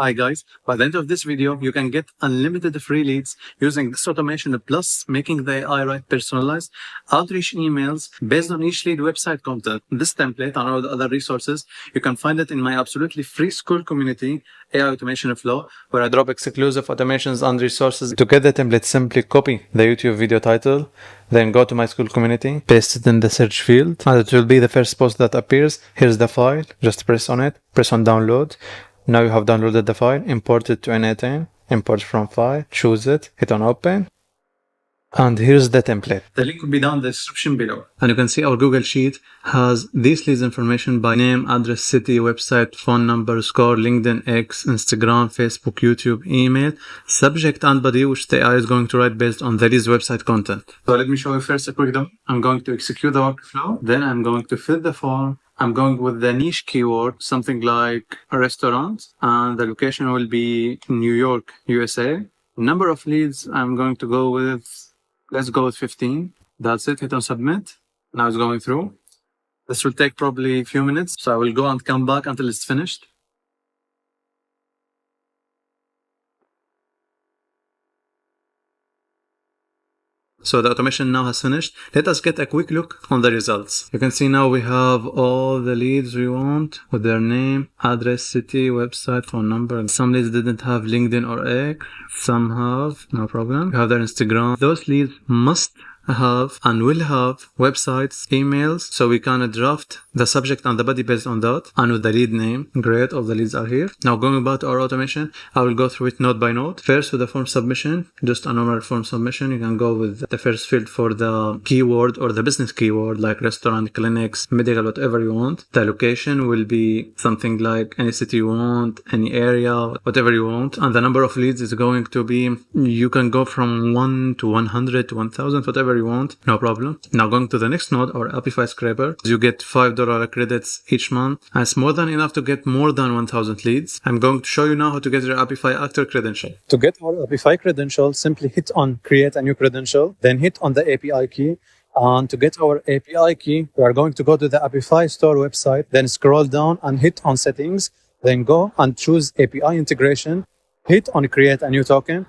Hi guys, by the end of this video, you can get unlimited free leads using this automation plus making the AI write personalized outreach emails based on each lead website content. This template and all the other resources, you can find it in my absolutely free school community, AI Automation Flow, where I drop exclusive automations and resources. To get the template, simply copy the YouTube video title, then go to my school community, paste it in the search field, and it will be the first post that appears. Here's the file, just press on it, press on download. Now you have downloaded the file, import it to N18, import from file, choose it, hit on open. And here's the template. The link will be down in the description below. And you can see our Google Sheet has these leads information by name, address, city, website, phone number, score, LinkedIn, X, Instagram, Facebook, YouTube, email, subject and body, which the AI is going to write based on the leads website content. So let me show you first a quick demo. I'm going to execute the workflow. Then I'm going to fill the form. I'm going with the niche keyword, something like a restaurant, and the location will be New York, USA. Number of leads, I'm going to go with, let's go with 15. That's it, hit on submit. Now it's going through. This will take probably a few minutes, so I will go and come back until it's finished. So the automation now has finished. Let us get a quick look on the results. You can see now we have all the leads we want with their name, address, city, website, phone number. Some leads didn't have LinkedIn or X. Some have, no problem. We have their Instagram. Those leads must have and will have websites, emails, so we can draft the subject and the body based on that and with the lead name. Great, all the leads are here. Now going back to our automation, I will go through it node by node. First with the form submission, just a normal form submission. You can go with the first field for the keyword or the business keyword like restaurant, clinics, medical, whatever you want. The location will be something like any city you want, any area, whatever you want. And the number of leads is going to be, you can go from 1 to 100 to 1000, whatever you want, no problem. Now going to the next node, or Apify Scraper, you get $5 credits each month. And it's more than enough to get more than 1000 leads. I'm going to show you now how to get your Apify Actor credential. To get our Apify credential, simply hit on create a new credential, then hit on the API key. And to get our API key, we are going to go to the Apify store website, then scroll down and hit on settings, then go and choose API integration, hit on create a new token,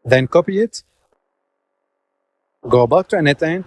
then copy it, go back to N18,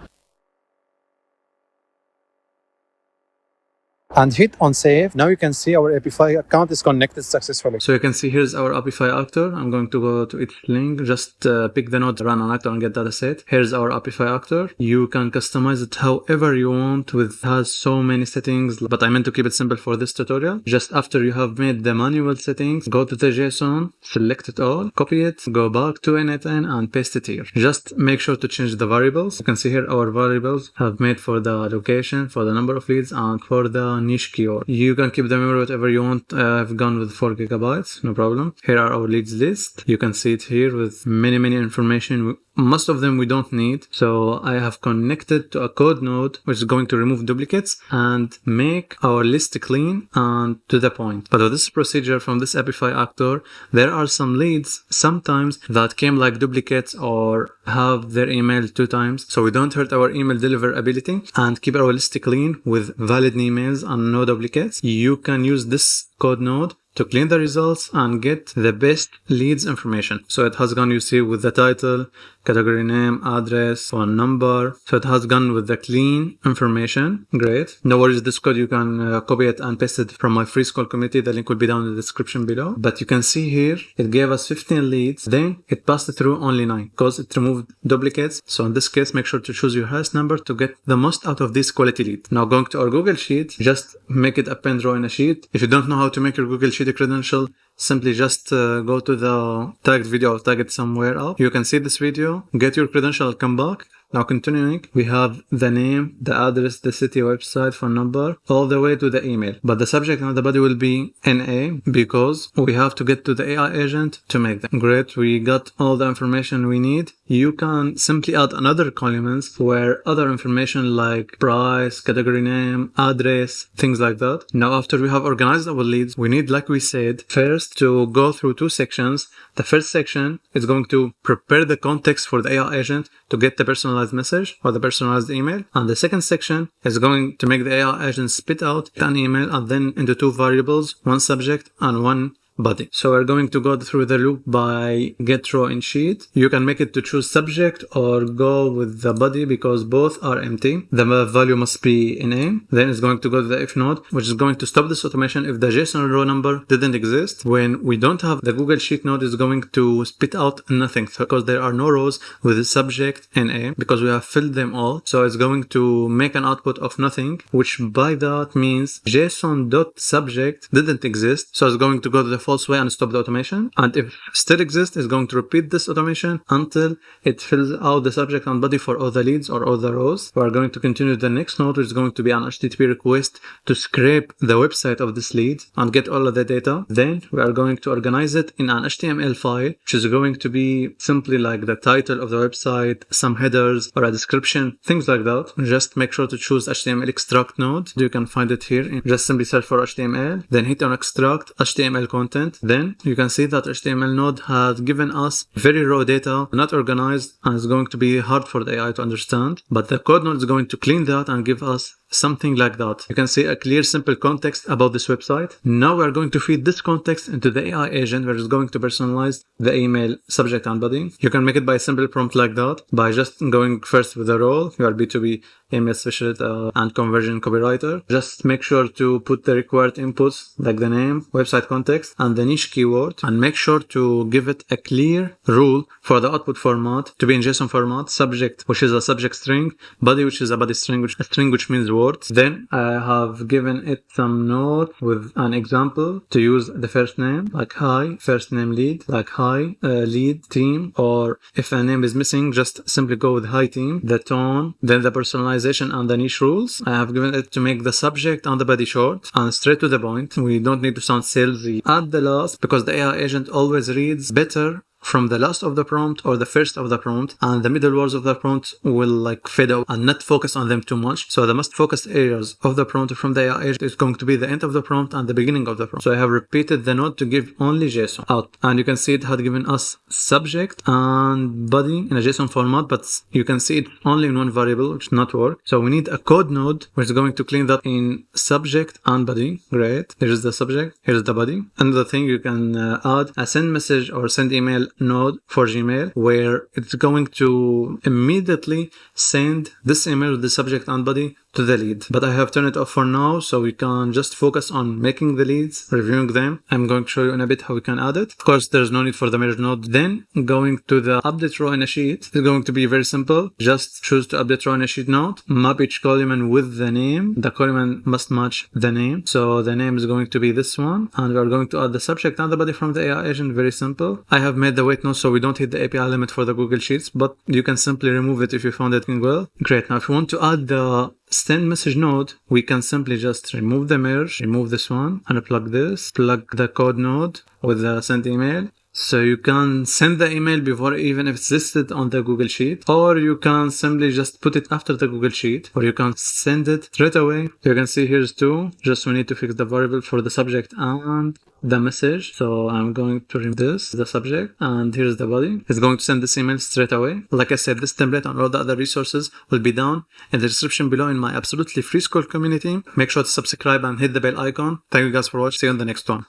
and hit on save. Now you can see our Apify account is connected successfully. So you can see here's our Apify Actor. I'm going to go to its link. Just pick the node, run an actor and get data set. Here's our Apify Actor. You can customize it however you want. It has so many settings, but I meant to keep it simple for this tutorial. Just after you have made the manual settings, go to the JSON, select it all, copy it, go back to N18 and paste it here. Just make sure to change the variables. You can see here our variables have made for the location, for the number of leads, and for the niche keyword. You can keep the memory whatever you want. I've gone with 4 gigabytes, no problem. Here are our leads list. You can see it here with many information. Most of them we don't need, so I have connected to a code node which is going to remove duplicates and make our list clean and to the point. But with this procedure from this Apify Actor, there are some leads sometimes that came like duplicates or have their email 2 times, so we don't hurt our email deliverability and keep our list clean with valid emails and no duplicates. You can use this code node to clean the results and get the best leads information. So it has gone, you see, with the title, category name, address, phone number. So it has gone with the clean information. Great. No worries, this code you can copy it and paste it from my free school community. The link will be down in the description below. But you can see here, it gave us 15 leads. Then it passed through only 9 because it removed duplicates. So in this case, make sure to choose your highest number to get the most out of this quality lead. Now going to our Google Sheet, just make it append row in a sheet. If you don't know how to make your Google Sheet a credential, simply just go to the tagged video or tag it somewhere up. You can see this video, get your credential, come back. Now continuing, we have the name, the address, the city, website, phone number, all the way to the email. But the subject and the body will be NA because we have to get to the AI agent to make them. Great, we got all the information we need. You can simply add another columns where other information like price, category name, address, things like that. Now after we have organized our leads, we need, like we said, first to go through 2 sections. The first section is going to prepare the context for the AI agent to get the personalized message or the personalized email. And the second section is going to make the AI agent spit out an email and then into two variables, one subject and one body. So we're going to go through the loop by get row in sheet. You can make it to choose subject or go with the body because both are empty. The value must be in name. Then it's going to go to the if node, which is going to stop this automation if the JSON row number didn't exist. When we don't have the Google Sheet node, is going to spit out nothing because there are no rows with the subject in a because we have filled them all. So it's going to make an output of nothing, which by that means JSON.subject didn't exist. So it's going to go to the false way and stop the automation. And if still exists, it's going to repeat this automation until it fills out the subject and body for all the leads or all the rows. We are going to continue the next node, which is going to be an HTTP request to scrape the website of this lead and get all of the data. Then we are going to organize it in an HTML file, which is going to be simply like the title of the website, some headers or a description, things like that. Just make sure to choose HTML extract node. You can find it here. Just simply search for HTML, then hit on extract HTML content. Then you can see that HTML node has given us very raw data, not organized, and it's going to be hard for the AI to understand. But the code node is going to clean that and give us something like that. You can see a clear, simple context about this website. Now we are going to feed this context into the AI agent, which is going to personalize the email subject and body. You can make it by a simple prompt like that, by just going first with the role. You are B2B email specialist and conversion copywriter. Just make sure to put the required inputs like the name, website context, and the niche keyword, and make sure to give it a clear rule for the output format to be in JSON format, subject, which is a subject string, body, which is a body string, which means words. Then I have given it some note with an example to use the first name, like hi, first name lead, like hi, lead team, or if a name is missing, just simply go with hi team, the tone, then the personalization and the niche rules. I have given it to make the subject and the body short and straight to the point. We don't need to sound salesy at the last because the AI agent always reads better from the last of the prompt or the first of the prompt, and the middle words of the prompt will like fade out and not focus on them too much. So the most focused areas of the prompt from the AI agent is going to be the end of the prompt and the beginning of the prompt. So I have repeated the node to give only JSON out, and you can see it had given us subject and body in a JSON format, but you can see it only in one variable, which does not work. So we need a code node which is going to clean that in subject and body. Great. Here's the subject, here's the body. Another thing, you can add a send message or send email node for Gmail, where it's going to immediately send this email with the subject and body to the lead. But I have turned it off for now, so we can just focus on making the leads, reviewing them. I'm going to show you in a bit how we can add it. Of course, there's no need for the merge node. Then going to the update row in a sheet is going to be very simple. Just choose to update row in a sheet node, map each column with the name. The column must match the name. So the name is going to be this one, and we are going to add the subject and the body from the AI agent. Very simple. I have made the weight node so we don't hit the API limit for the Google Sheets, but you can simply remove it if you found it well. Great. Now if you want to add the send message node, we can simply just remove the merge, remove this one, and plug this, plug the code node with the send email. So you can send the email before even if it's listed on the Google Sheet, or you can simply just put it after the Google Sheet, or you can send it straight away. You can see here's two, just we need to fix the variable for the subject and the message. So I'm going to remove this, the subject, and here's the body. It's going to send this email straight away. Like I said, this template and all the other resources will be down in the description below in my absolutely free Skool community. Make sure to subscribe and hit the bell icon. Thank you guys for watching. See you on the next one.